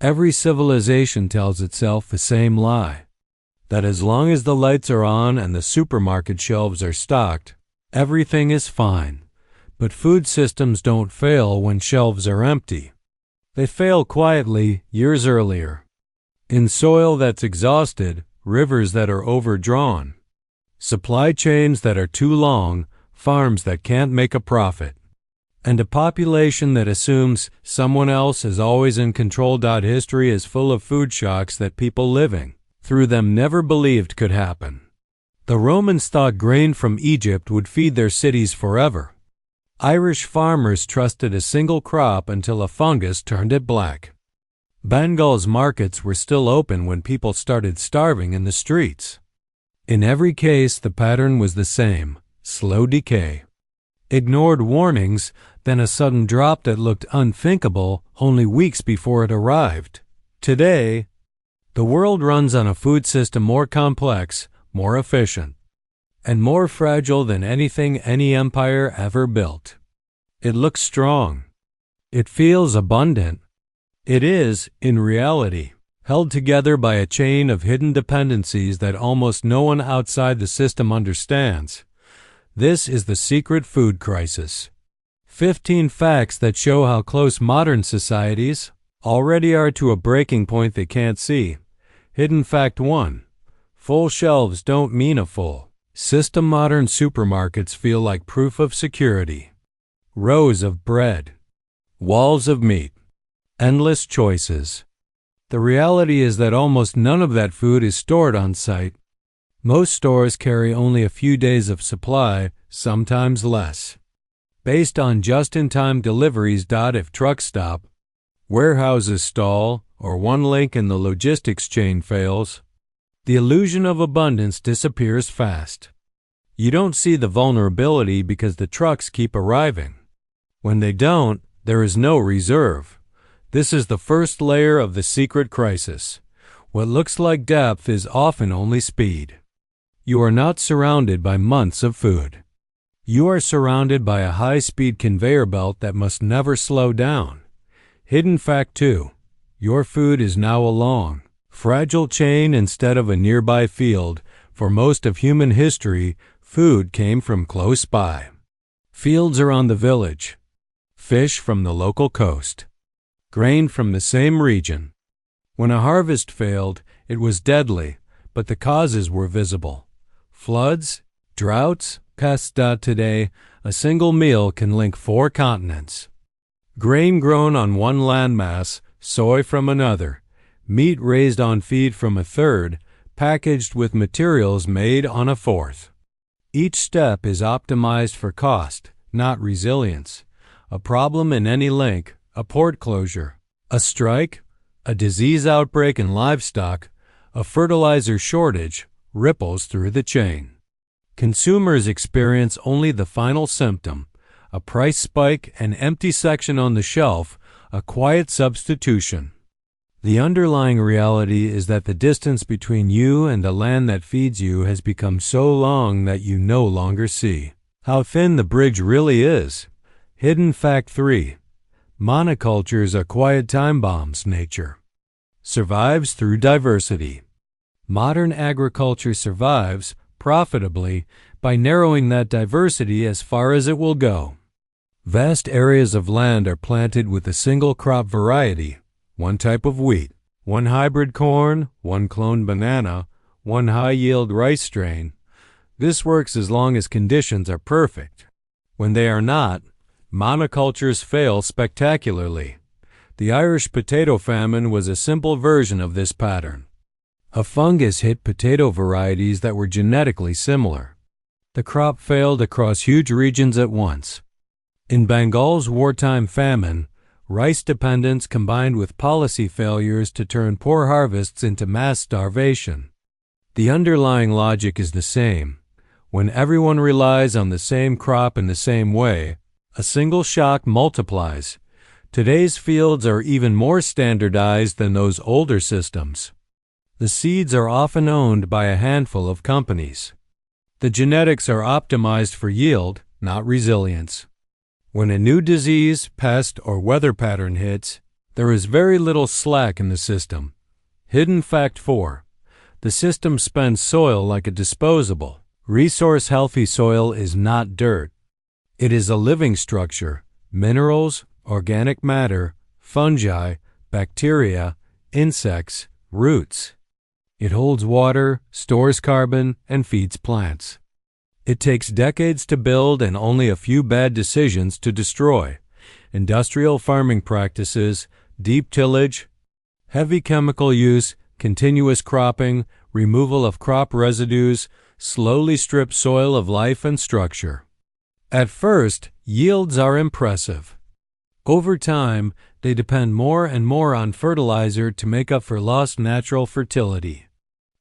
Every civilization tells itself the same lie, that as long as the lights are on and the supermarket shelves are stocked, everything is fine. But food systems don't fail when shelves are empty. They fail quietly years earlier. In soil that's exhausted, rivers that are overdrawn, supply chains that are too long, farms that can't make a profit, and a population that assumes someone else is always in control. History is full of food shocks that people living through them never believed could happen. The Romans thought grain from Egypt would feed their cities forever. Irish farmers trusted a single crop until a fungus turned it black. Bengal's markets were still open when people started starving in the streets. In every case, the pattern was the same: slow decay. Ignored warnings, then a sudden drop that looked unthinkable only weeks before it arrived. Today, the world runs on a food system more complex, more efficient, and more fragile than anything any empire ever built. It looks strong. It feels abundant. It is, in reality, held together by a chain of hidden dependencies that almost no one outside the system understands. This is the secret food crisis. 15 facts that show how close modern societies already are to a breaking point they can't see. Hidden fact 1. Full shelves don't mean a full system. Modern supermarkets feel like proof of security. Rows of bread, walls of meat, endless choices. The reality is that almost none of that food is stored on site. Most stores carry only a few days of supply, sometimes less, based on just-in-time deliveries. If trucks stop, warehouses stall, or one link in the logistics chain fails, the illusion of abundance disappears fast. You don't see the vulnerability because the trucks keep arriving. When they don't, there is no reserve. This is the first layer of the secret crisis. What looks like depth is often only speed. You are not surrounded by months of food. You are surrounded by a high-speed conveyor belt that must never slow down. Hidden fact 2. Your food is now a long, fragile chain instead of a nearby field. For most of human history, food came from close by. Fields around the village, fish from the local coast, grain from the same region. When a harvest failed, it was deadly, but the causes were visible. Floods, droughts, pests. Today, a single meal can link 4 continents. Grain grown on one landmass, soy from another, meat raised on feed from a third, packaged with materials made on a fourth. Each step is optimized for cost, not resilience. A problem in any link, a port closure, a strike, a disease outbreak in livestock, a fertilizer shortage, ripples through the chain. Consumers experience only the final symptom: a price spike, an empty section on the shelf, a quiet substitution. The underlying reality is that the distance between you and the land that feeds you has become so long that you no longer see how thin the bridge really is. Hidden fact 3. Monocultures are quiet time bombs. Nature survives through diversity. Modern agriculture survives, profitably, by narrowing that diversity as far as it will go. Vast areas of land are planted with a single crop variety, one type of wheat, one hybrid corn, one cloned banana, one high-yield rice strain. This works as long as conditions are perfect. When they are not, monocultures fail spectacularly. The Irish potato famine was a simple version of this pattern. A fungus hit potato varieties that were genetically similar. The crop failed across huge regions at once. In Bengal's wartime famine, rice dependence combined with policy failures to turn poor harvests into mass starvation. The underlying logic is the same. When everyone relies on the same crop in the same way, a single shock multiplies. Today's fields are even more standardized than those older systems. The seeds are often owned by a handful of companies. The genetics are optimized for yield, not resilience. When a new disease, pest, or weather pattern hits, There is very little slack in the system. Hidden fact 4. The system spends soil like a disposable. Resource-healthy soil is not dirt. It is a living structure. Minerals, organic matter, fungi, bacteria, insects, roots. It holds water, stores carbon, and feeds plants. It takes decades to build and only a few bad decisions to destroy. Industrial farming practices, deep tillage, heavy chemical use, continuous cropping, removal of crop residues, slowly strip soil of life and structure. At first, yields are impressive. Over time, they depend more and more on fertilizer to make up for lost natural fertility.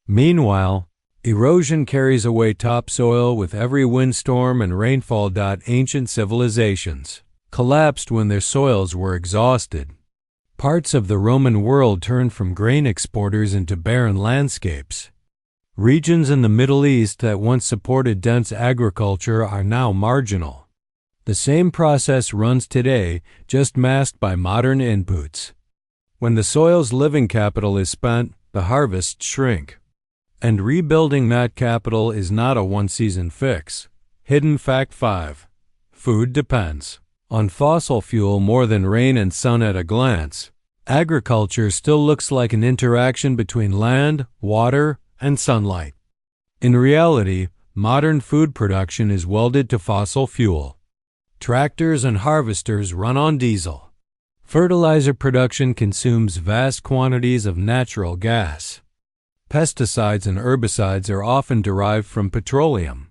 Meanwhile, erosion carries away topsoil with every windstorm and rainfall. Ancient civilizations collapsed when their soils were exhausted. Parts of the Roman world turned from grain exporters into barren landscapes. Regions in the Middle East that once supported dense agriculture are now marginal. The same process runs today, just masked by modern inputs. When the soil's living capital is spent, the harvests shrink. And rebuilding that capital is not a one-season fix. Hidden fact 5. Food depends on fossil fuel more than rain and sun at a glance. Agriculture still looks like an interaction between land, water, and sunlight. In reality, modern food production is welded to fossil fuel. Tractors and harvesters run on diesel. Fertilizer production consumes vast quantities of natural gas. Pesticides and herbicides are often derived from petroleum.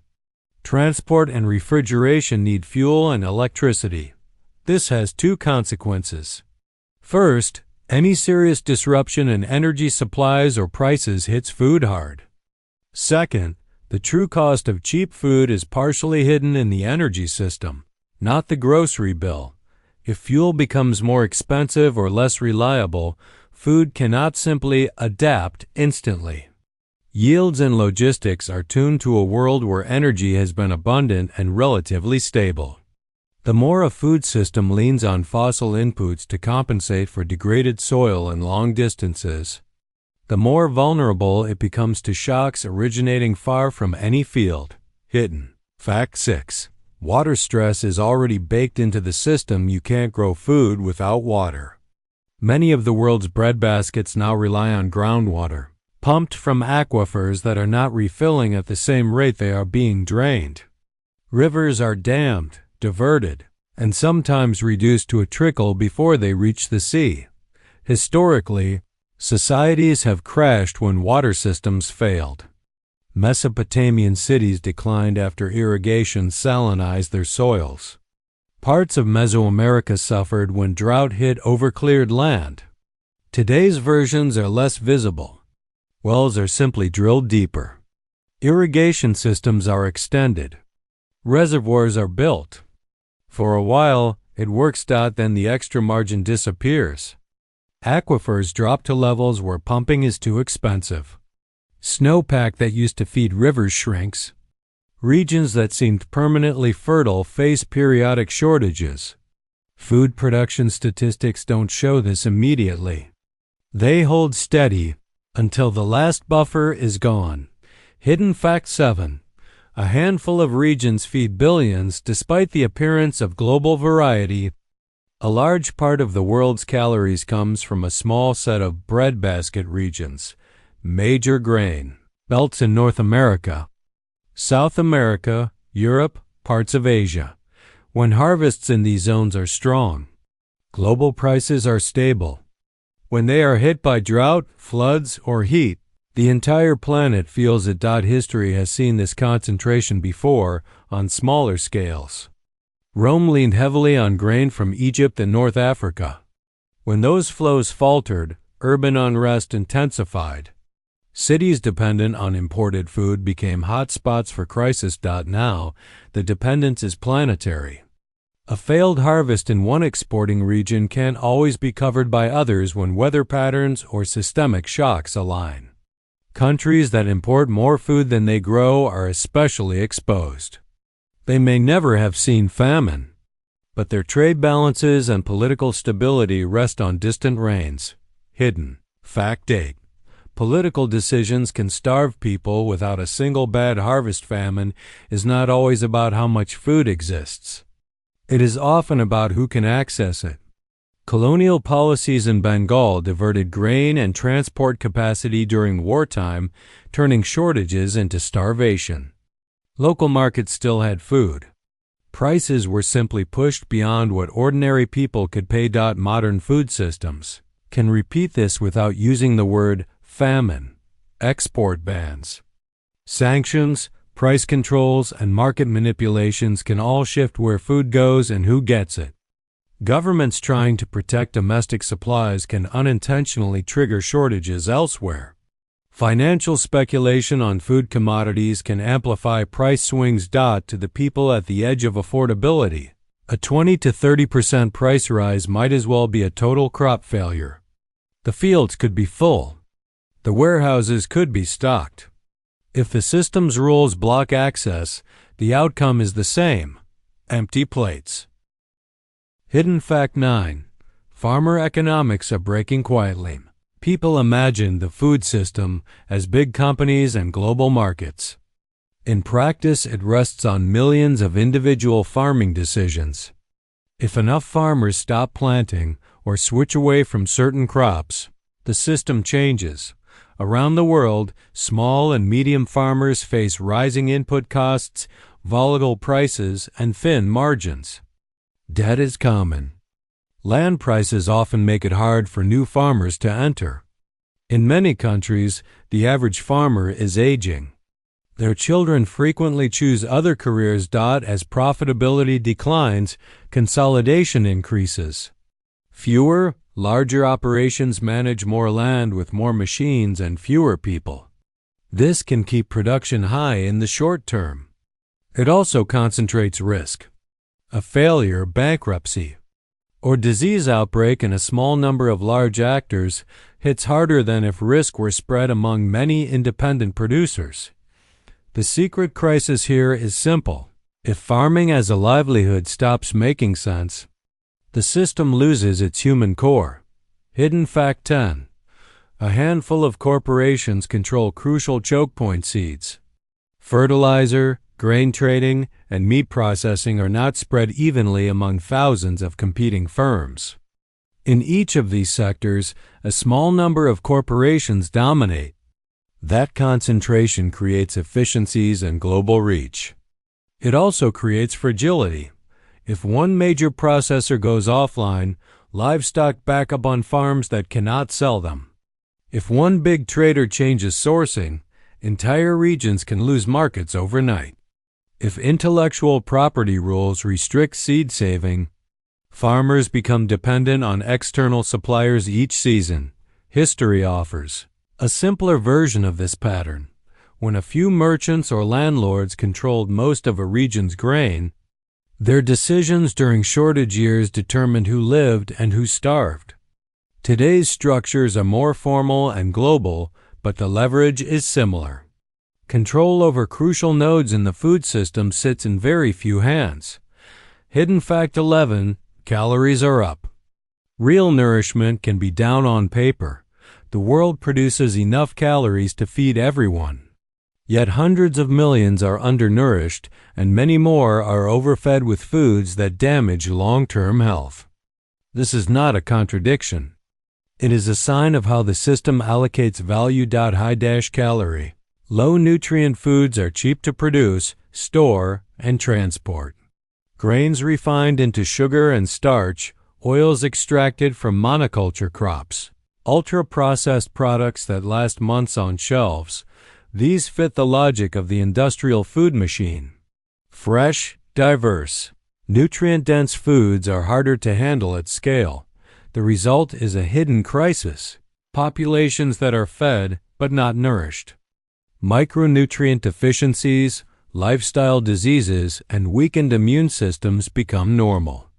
Transport and refrigeration need fuel and electricity. This has two consequences. First, any serious disruption in energy supplies or prices hits food hard. Second, the true cost of cheap food is partially hidden in the energy system, not the grocery bill. If fuel becomes more expensive or less reliable, food cannot simply adapt instantly. Yields and logistics are tuned to a world where energy has been abundant and relatively stable. The more a food system leans on fossil inputs to compensate for degraded soil and long distances, the more vulnerable it becomes to shocks originating far from any field. Hidden fact 6. Water stress is already baked into the system. You can't grow food without water. Many of the world's breadbaskets now rely on groundwater, pumped from aquifers that are not refilling at the same rate they are being drained. Rivers are dammed, diverted, and sometimes reduced to a trickle before they reach the sea. Historically, societies have crashed when water systems failed. Mesopotamian cities declined after irrigation salinized their soils. Parts of Mesoamerica suffered when drought hit overcleared land. Today's versions are less visible. Wells are simply drilled deeper. Irrigation systems are extended. Reservoirs are built. For a while, it works. Then the extra margin disappears. Aquifers drop to levels where pumping is too expensive. Snowpack that used to feed rivers shrinks. Regions that seemed permanently fertile face periodic shortages. Food production statistics don't show this immediately. They hold steady until the last buffer is gone. Hidden fact 7. A handful of regions feed billions despite the appearance of global variety. A large part of the world's calories comes from a small set of breadbasket regions. Major grain belts in North America, South America, Europe, parts of Asia. When harvests in these zones are strong, global prices are stable. When they are hit by drought, floods, or heat, the entire planet feels it. History has seen this concentration before on smaller scales. Rome leaned heavily on grain from Egypt and North Africa. When those flows faltered, urban unrest intensified. Cities dependent on imported food became hotspots for crisis. Now, the dependence is planetary. A failed harvest in one exporting region can't always be covered by others when weather patterns or systemic shocks align. Countries that import more food than they grow are especially exposed. They may never have seen famine, but their trade balances and political stability rest on distant reins. Hidden. Fact 8. Political decisions can starve people without a single bad harvest. Famine is not always about how much food exists. It is often about who can access it. Colonial policies in Bengal diverted grain and transport capacity during wartime, turning shortages into starvation. Local markets still had food. Prices were simply pushed beyond what ordinary people could pay. Modern food systems can repeat this without using the word famine. Export bans, sanctions, price controls, and market manipulations can all shift where food goes and who gets it. Governments trying to protect domestic supplies can unintentionally trigger shortages elsewhere. Financial speculation on food commodities can amplify price swings. To the people at the edge of affordability, a 20 to 30% price rise might as well be a total crop failure. The fields could be full. The warehouses could be stocked. If the system's rules block access, the outcome is the same: empty plates. Hidden fact 9. Farmer economics are breaking quietly. People imagine the food system as big companies and global markets. In practice, it rests on millions of individual farming decisions. If enough farmers stop planting or switch away from certain crops, the system changes. Around the world, small and medium farmers face rising input costs, volatile prices, and thin margins. Debt is common. Land prices often make it hard for new farmers to enter. In many countries, the average farmer is aging. Their children frequently choose other careers. As profitability declines, consolidation increases. Fewer, larger operations manage more land with more machines and fewer people. This can keep production high in the short term. It also concentrates risk. A failure, bankruptcy, or disease outbreak in a small number of large actors hits harder than if risk were spread among many independent producers. The secret crisis here is simple. If farming as a livelihood stops making sense, the system loses its human core. Hidden fact 10. A handful of corporations control crucial choke point seeds. Fertilizer, grain trading, and meat processing are not spread evenly among thousands of competing firms. In each of these sectors, a small number of corporations dominate. That concentration creates efficiencies and global reach. It also creates fragility. If one major processor goes offline, livestock back up on farms that cannot sell them. If one big trader changes sourcing, entire regions can lose markets overnight. If intellectual property rules restrict seed saving, farmers become dependent on external suppliers each season. History offers a simpler version of this pattern. When a few merchants or landlords controlled most of a region's grain, their decisions during shortage years determined who lived and who starved. Today's structures are more formal and global, but the leverage is similar. Control over crucial nodes in the food system sits in very few hands. Hidden fact 11. Calories are up. Real nourishment can be down on paper. The world produces enough calories to feed everyone. Yet hundreds of millions are undernourished, and many more are overfed with foods that damage long-term health. This is not a contradiction. It is a sign of how the system allocates value. High-calorie, low-nutrient foods are cheap to produce, store, and transport. Grains refined into sugar and starch, oils extracted from monoculture crops, ultra-processed products that last months on shelves. These fit the logic of the industrial food machine. Fresh, diverse, nutrient-dense foods are harder to handle at scale. The result is a hidden crisis: populations that are fed but not nourished. Micronutrient deficiencies, lifestyle diseases, and weakened immune systems become normal.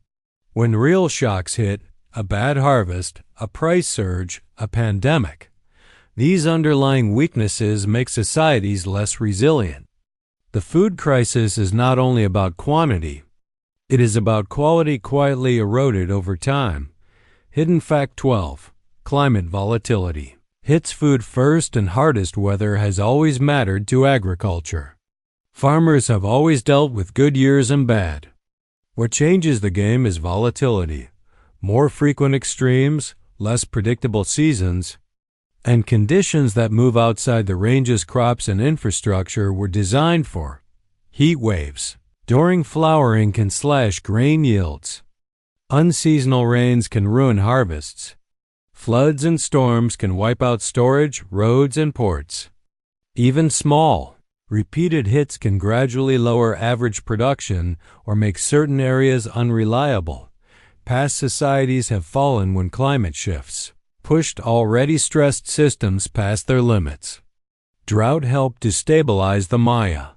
When real shocks hit, a bad harvest, a price surge, a pandemic, these underlying weaknesses make societies less resilient. The food crisis is not only about quantity, It is about quality quietly eroded over time. Hidden fact 12. Climate volatility. Hits food first and hardest weather has always mattered to agriculture. Farmers have always dealt with good years and bad. What changes the game is volatility. More frequent extremes, less predictable seasons, and conditions that move outside the ranges crops and infrastructure were designed for. Heat waves during flowering can slash grain yields. Unseasonal rains can ruin harvests. Floods and storms can wipe out storage, roads, and ports. Even small, repeated hits can gradually lower average production or make certain areas unreliable. Past societies have fallen when climate shifts pushed already stressed systems past their limits. Drought helped destabilize the Maya.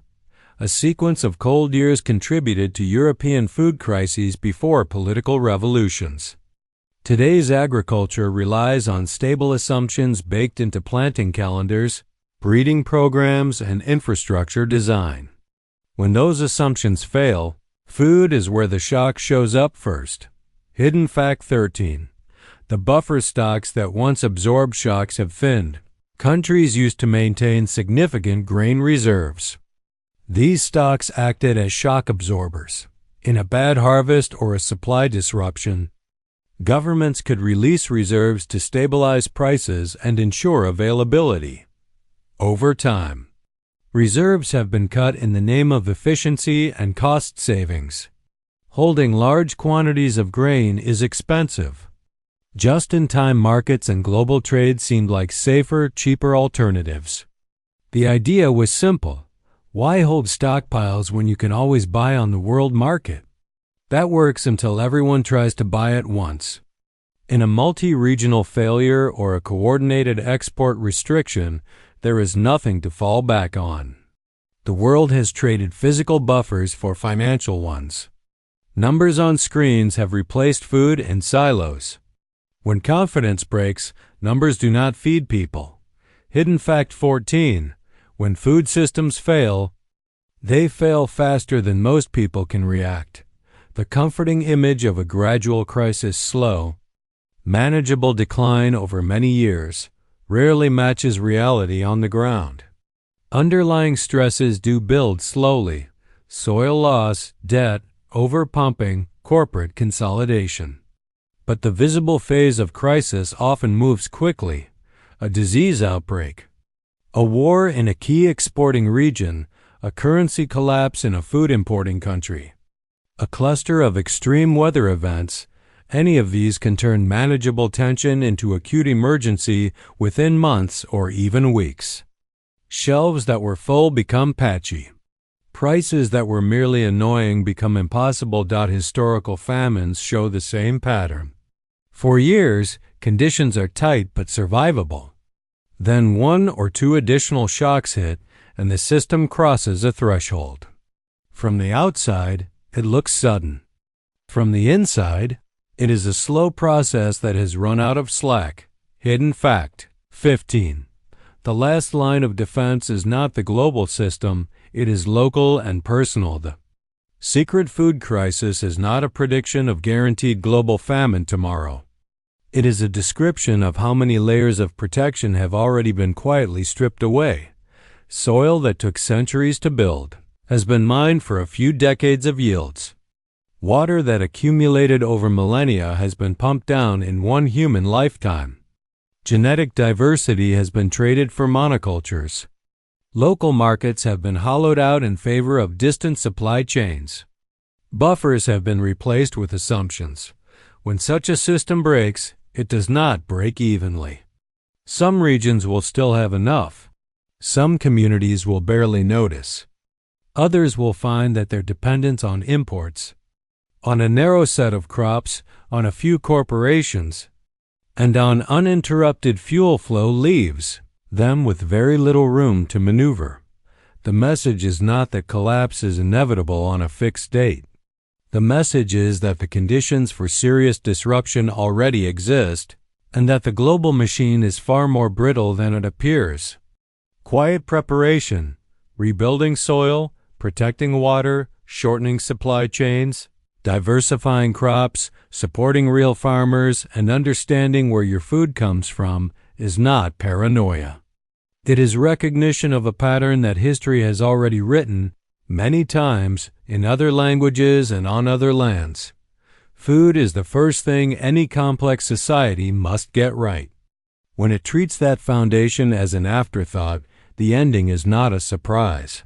A sequence of cold years contributed to European food crises before political revolutions. Today's agriculture relies on stable assumptions baked into planting calendars, breeding programs, and infrastructure design. When those assumptions fail, food is where the shock shows up first. Hidden fact 13. The buffer stocks that once absorbed shocks have thinned. Countries used to maintain significant grain reserves. These stocks acted as shock absorbers. In a bad harvest or a supply disruption, governments could release reserves to stabilize prices and ensure availability. Over time, reserves have been cut in the name of efficiency and cost savings. Holding large quantities of grain is expensive. Just-in-time markets and global trade seemed like safer, cheaper alternatives. The idea was simple. Why hold stockpiles when you can always buy on the world market? That works until everyone tries to buy at once. In a multi-regional failure or a coordinated export restriction, there is nothing to fall back on. The world has traded physical buffers for financial ones. Numbers on screens have replaced food in silos. When confidence breaks, numbers do not feed people. Hidden fact 14. When food systems fail, they fail faster than most people can react. The comforting image of a gradual crisis, slow, manageable decline over many years, rarely matches reality on the ground. Underlying stresses do build slowly: soil loss, debt, overpumping, corporate consolidation. But the visible phase of crisis often moves quickly: a disease outbreak, a war in a key exporting region, a currency collapse in a food importing country, a cluster of extreme weather events. Any of these can turn manageable tension into acute emergency within months or even weeks. Shelves that were full become patchy. Prices that were merely annoying become impossible. Historical famines show the same pattern. For years, conditions are tight but survivable. Then one or two additional shocks hit, and the system crosses a threshold. From the outside, it looks sudden. From the inside, it is a slow process that has run out of slack. Hidden fact 15. The last line of defense is not the global system, it is local and personal. The secret food crisis is not a prediction of guaranteed global famine tomorrow. It is a description of how many layers of protection have already been quietly stripped away. Soil that took centuries to build has been mined for a few decades of yields. Water that accumulated over millennia has been pumped down in one human lifetime. Genetic diversity has been traded for monocultures. Local markets have been hollowed out in favor of distant supply chains. Buffers have been replaced with assumptions. When such a system breaks, it does not break evenly. Some regions will still have enough. Some communities will barely notice. Others will find that their dependence on imports, on a narrow set of crops, on a few corporations, and on uninterrupted fuel flow leaves them with very little room to maneuver. The message is not that collapse is inevitable on a fixed date. The message is that the conditions for serious disruption already exist, and that the global machine is far more brittle than it appears. Quiet preparation, rebuilding soil, protecting water, shortening supply chains, Diversifying crops, supporting real farmers, and understanding where your food comes from is not paranoia. It is recognition of a pattern that history has already written many times in other languages and on other lands. Food is the first thing any complex society must get right. When it treats that foundation as an afterthought, the ending is not a surprise.